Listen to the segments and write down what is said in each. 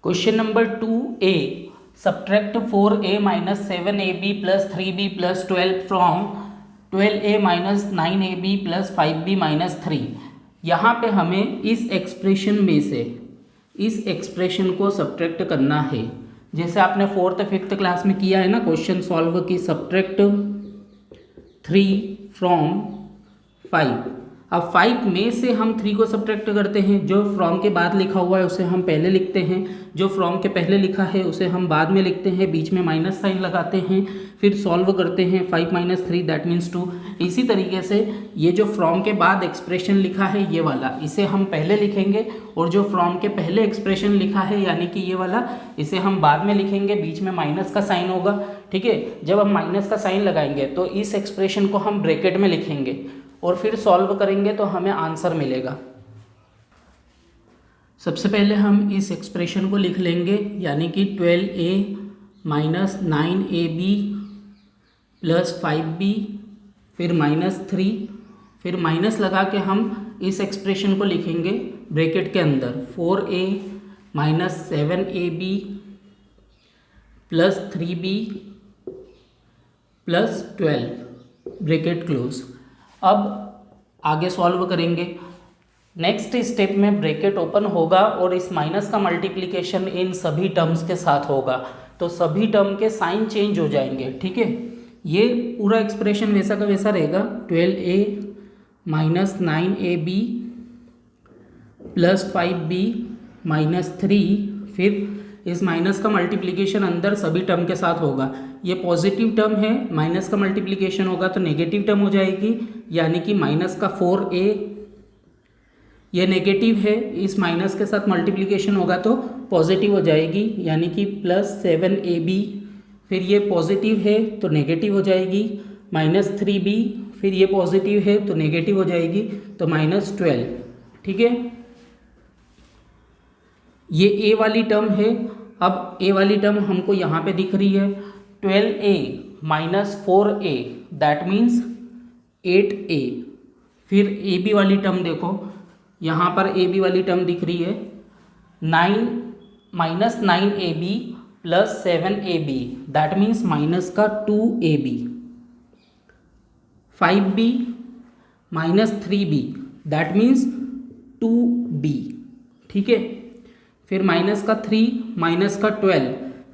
Question number 2A, subtract 4A minus 7AB plus 3B plus 12 from 12A minus 9AB plus 5B minus 3। यहाँ पे हमें इस expression में से इस एक्सप्रेशन को सब्ट्रैक्ट करना है। जैसे आपने 4th 5th क्लास में किया है ना, क्वेश्चन सॉल्व की सब्ट्रैक्ट 3 फ्रॉम 5। अब 5 में से हम 3 को सब्ट्रैक्ट करते हैं। जो फ्रॉम के बाद लिखा हुआ है उसे हम पहले लिखते हैं, जो फ्रॉम के पहले लिखा है उसे हम बाद में लिखते हैं, बीच में माइनस साइन लगाते हैं, फिर सॉल्व करते हैं। 5 माइनस 3 दैट मीन्स 2। इसी तरीके से ये जो फ्रॉम के बाद एक्सप्रेशन लिखा है ये वाला, इसे हम पहले लिखेंगे, और जो फ्रॉम के पहले एक्सप्रेशन लिखा है यानी कि ये वाला, इसे हम बाद में लिखेंगे, बीच में माइनस का साइन होगा। ठीक है, जब हम माइनस का साइन लगाएंगे तो इस एक्सप्रेशन को हम ब्रैकेट में लिखेंगे और फिर सॉल्व करेंगे तो हमें आंसर मिलेगा। सबसे पहले हम इस एक्सप्रेशन को लिख लेंगे, यानी कि 12A minus 9AB plus 5B, फिर माइनस 3, फिर माइनस लगा के हम इस एक्सप्रेशन को लिखेंगे ब्रैकेट के अंदर। 4A minus 7AB plus 3B plus 12 bracket close. अब आगे सॉल्व करेंगे। नेक्स्ट स्टेप में ब्रैकेट ओपन होगा और इस माइनस का मल्टीप्लिकेशन इन सभी टर्म्स के साथ होगा, तो सभी टर्म के साइन चेंज हो जाएंगे। ठीक है, ये पूरा एक्सप्रेशन वैसा का वैसा रहेगा। 12A minus 9AB plus 5B minus 3, फिर इस माइनस का मल्टीप्लिकेशन अंदर सभी टर्म के साथ होगा। ये पॉजिटिव टर्म है, माइनस का मल्टीप्लिकेशन होगा तो नेगेटिव टर्म हो जाएगी, यानी कि माइनस का 4A, ये नेगेटिव है, इस माइनस के साथ मल्टीप्लिकेशन होगा तो पॉजिटिव हो जाएगी, यानी कि प्लस 7AB, फिर ये पॉजिटिव है तो नेगेटिव हो जाएगी, माइनस 3B, फिर ये पॉजिटिव है तो नेगेटिव हो जाएगी, तो माइनस 12। ठीक है, ये A वाली टर्म है। अब A वाली टर्म हमको यहाँ पे दिख रही है, 12A minus 4A that means 8A। फिर AB वाली टर्म देखो, यहाँ पर AB वाली टर्म दिख रही है, 9 minus 9AB plus 7AB that means minus का 2AB। 5B minus 3B that means 2B। ठीक है, फिर माइनस का 3 माइनस का 12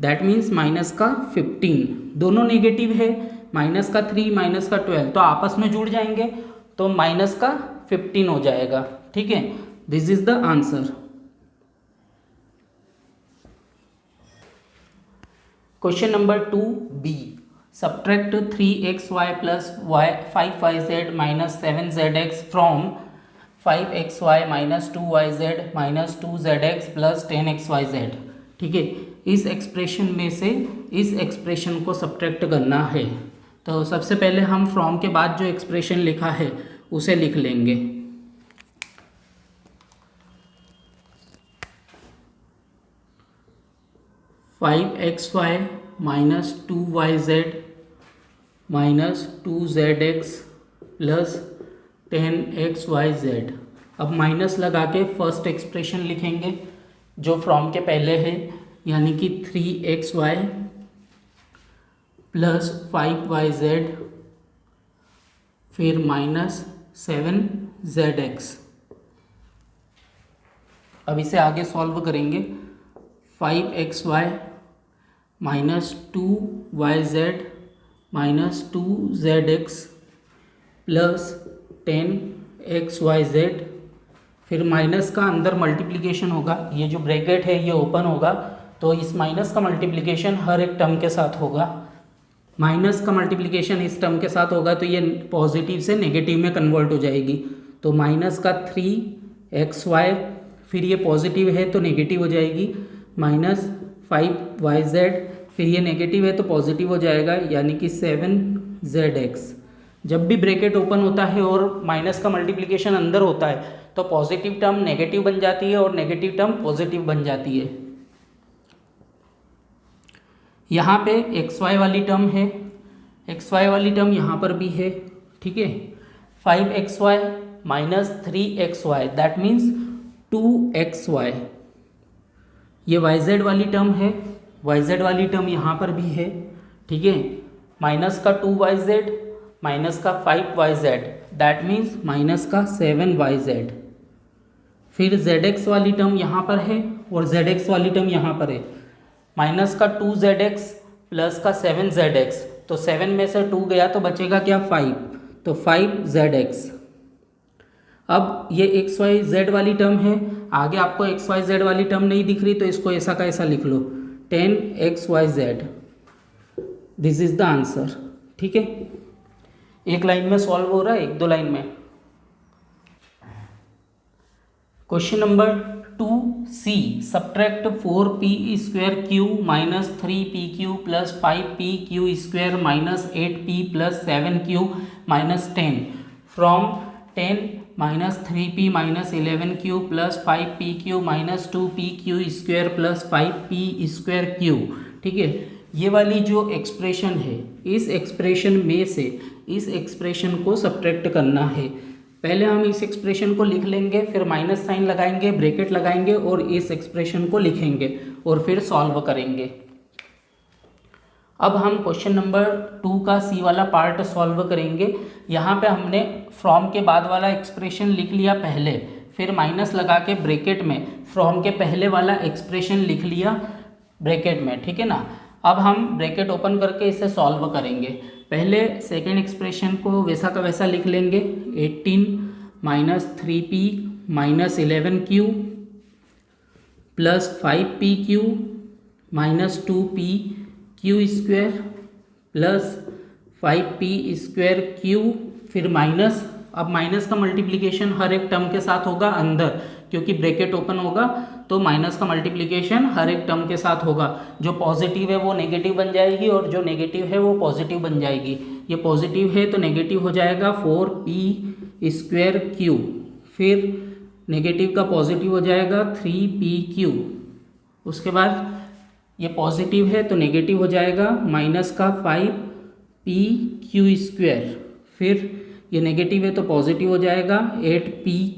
दैट मीन्स माइनस का 15। दोनों नेगेटिव है, माइनस का 3 माइनस का 12 तो आपस में जुड़ जाएंगे तो माइनस का 15 हो जाएगा। ठीक है, this is the answer. Question number 2B, subtract 3xy plus 5yz minus 7zx from 5xy minus 2yz minus 2zx plus 10xyz। ठीक है, इस एक्सप्रेशन में से इस एक्सप्रेशन को सब्ट्रैक्ट करना है। तो सबसे पहले हम फ्रॉम के बाद जो एक्सप्रेशन लिखा है उसे लिख लेंगे। Five x y minus 2yz minus 2zx plus 10xyz। अब माइनस लगा के फर्स्ट एक्सप्रेशन लिखेंगे जो फ्रॉम के पहले है, यानी कि 3xy प्लस 5yz फिर माइनस 7zx। अब इसे आगे सॉल्व करेंगे। 5xy minus 2yz minus 2zx plus 10xyz, फिर माइनस का अंदर मल्टीप्लिकेशन होगा, ये जो ब्रैकेट है ये ओपन होगा तो इस माइनस का मल्टीप्लिकेशन हर एक टर्म के साथ होगा। माइनस का मल्टीप्लिकेशन इस टर्म के साथ होगा तो ये पॉजिटिव से नेगेटिव में कन्वर्ट हो जाएगी, तो माइनस का 3xy, फिर ये पॉजिटिव है तो नेगेटिव हो जाएगी, माइनस 5yz, फिर ये नेगेटिव है तो पॉजिटिव हो जाएगा, यानी कि 7zx। जब भी ब्रैकेट ओपन होता है और माइनस का मल्टीप्लिकेशन अंदर होता है तो पॉजिटिव टर्म नेगेटिव बन जाती है और नेगेटिव टर्म पॉजिटिव बन जाती है। यहाँ पे xy वाली टर्म है, xy वाली टर्म यहाँ पर भी है। ठीक है, 5xy minus 3xy that means 2xy, ये वाई जेड वाली टर्म है, वाई जेड वाली टर्म यहाँ पर भी है, ठीक है। माइनस का 2yz माइनस का 5yz, दैट मीन्स माइनस का 7yz। फिर zx वाली टर्म यहाँ पर है और zx वाली टर्म यहाँ पर है। माइनस का 2zx प्लस का 7zx, तो 7 में से 2 गया तो बचेगा क्या 5, तो 5zx। अब ये xyz वाली टर्म है, आगे आपको xyz वाली टर्म नहीं दिख रही तो इसको ऐसा का ऐसा लिख लो 10xyz। This is the answer, ठीक है। एक लाइन में सॉल्व हो रहा है, एक दो लाइन में। Question number 2C, subtract 4p² minus 3pq plus 5pq square minus 8p plus 7q minus 10 from 10 minus 3p minus 11q plus 5pq minus 2pq square plus 5p square q, ठीक है। ये वाली जो एक्सप्रेशन है, इस expression में से इस एक्सप्रेशन को सब्ट्रैक्ट करना है। पहले हम इस एक्सप्रेशन को लिख लेंगे, फिर माइनस साइन लगाएंगे, ब्रैकेट लगाएंगे और इस एक्सप्रेशन को लिखेंगे और फिर सॉल्व करेंगे। अब हम क्वेश्चन नंबर 2 का सी वाला पार्ट सॉल्व करेंगे। यहाँ पे हमने फ्रॉम के बाद वाला एक्सप्रेशन लिख लिया पहले, फिर माइनस लगा के ब्रैकेट में फ्रॉम के पहले वाला एक्सप्रेशन लिख लिया ब्रैकेट में, ठीक है ना। अब हम ब्रैकेट ओपन करके इसे सॉल्व करेंगे। पहले सेकेंड एक्सप्रेशन को वैसा का वैसा लिख लेंगे, 18 minus 3p minus 11q plus 5pq minus 2pq square plus 5p square q, फिर माइनस। अब माइनस का मल्टीप्लिकेशन हर एक टर्म के साथ होगा अंदर, क्योंकि ब्रैकेट ओपन होगा तो माइनस का मल्टीप्लिकेशन हर एक टर्म के साथ होगा। जो पॉजिटिव है वो नेगेटिव बन जाएगी और जो नेगेटिव है वो पॉजिटिव बन जाएगी। ये पॉजिटिव है तो नेगेटिव हो जाएगा 4p स्क्वायर q, फिर नेगेटिव का पॉजिटिव हो जाएगा 3pq। उसके बाद ये पॉजिटिव है तो नेगेटिव हो जाएगा माइनस का 5pq स्क्वायर, फिर ये नेगेटिव है तो पॉजिटिव हो जाएगा 8p,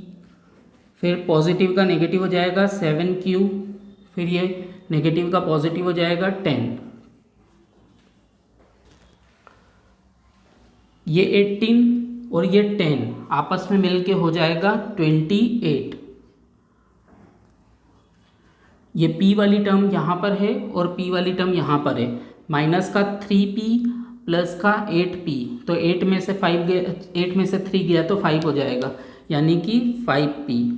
फिर पॉजिटिव का नेगेटिव हो जाएगा 7q, फिर ये नेगेटिव का पॉजिटिव हो जाएगा 10। ये 18 और ये 10 आपस में मिलके हो जाएगा 28। ये p वाली टर्म यहाँ पर है और p वाली टर्म यहाँ पर है। माइनस का 3p प्लस का 8p, तो 8 में से 5 गया, 8 में से 3 गया तो 5 हो जाएगा, यानी कि 5p।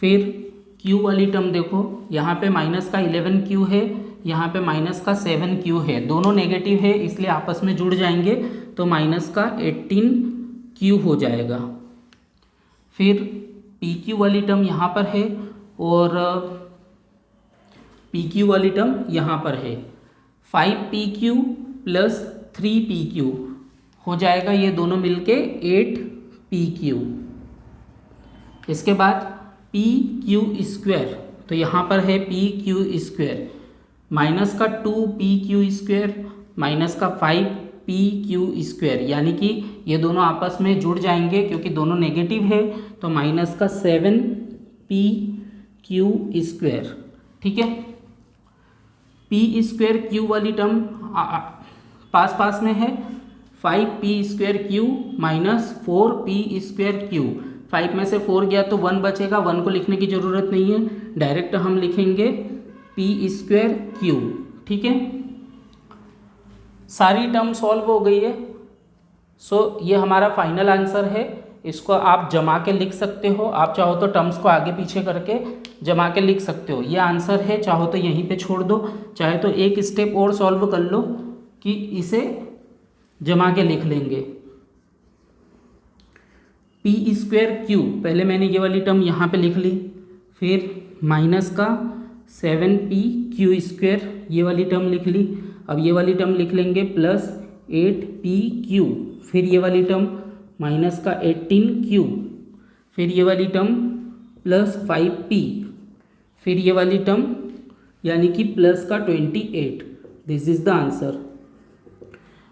फिर q वाली टर्म देखो, यहाँ पे माइनस का 11q है, यहाँ पे माइनस का 7q है, दोनों नेगेटिव है इसलिए आपस में जुड़ जाएंगे तो माइनस का 18q हो जाएगा। फिर pq वाली टर्म यहाँ पर है और pq वाली टर्म यहाँ पर है। 5pq प्लस 3pq हो जाएगा, ये दोनों मिलके 8pq। इसके बाद pq स्क्वायर, तो यहाँ पर है pq स्क्वायर, माइनस का 2pq स्क्वायर माइनस का 5pq स्क्वायर, यानी कि ये दोनों आपस में जुड़ जाएंगे क्योंकि दोनों नेगेटिव है, तो माइनस का 7pq स्क्वायर, ठीक है। p स्क्वायर q वाली टर्म पास पास में है, 5p square q minus 4p square q। 5 में से 4 गया तो 1 बचेगा, 1 को लिखने की ज़रूरत नहीं है, डायरेक्ट हम लिखेंगे p स्क्वायर q, ठीक है। सारी टर्म सॉल्व हो गई है। सो ये हमारा फाइनल आंसर है। इसको आप जमा के लिख सकते हो, आप चाहो तो टर्म्स को आगे पीछे करके जमा के लिख सकते हो। ये आंसर है, चाहो तो यहीं पे छोड़ दो, चाहे तो एक स्टेप और सॉल्व कर लो कि इसे जमा के लिख लेंगे। p स्क्वायर q, पहले मैंने ये वाली टर्म यहाँ पे लिख ली, फिर माइनस का 7pq स्क्वायर ये वाली टर्म लिख ली। अब ये वाली टर्म लिख लेंगे प्लस 8pq, फिर ये वाली टर्म माइनस का 18q, फिर ये वाली टर्म प्लस 5p, फिर ये वाली टर्म यानी कि प्लस का 28। This is the answer.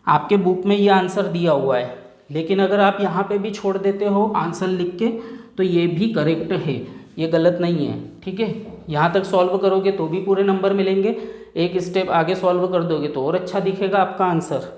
आपके बुक में ये आंसर दिया हुआ है, लेकिन अगर आप यहाँ पे भी छोड़ देते हो आंसर लिख के तो ये भी करेक्ट है, ये गलत नहीं है, ठीक है। यहाँ तक सॉल्व करोगे तो भी पूरे नंबर मिलेंगे, एक स्टेप आगे सॉल्व कर दोगे तो और अच्छा दिखेगा आपका आंसर।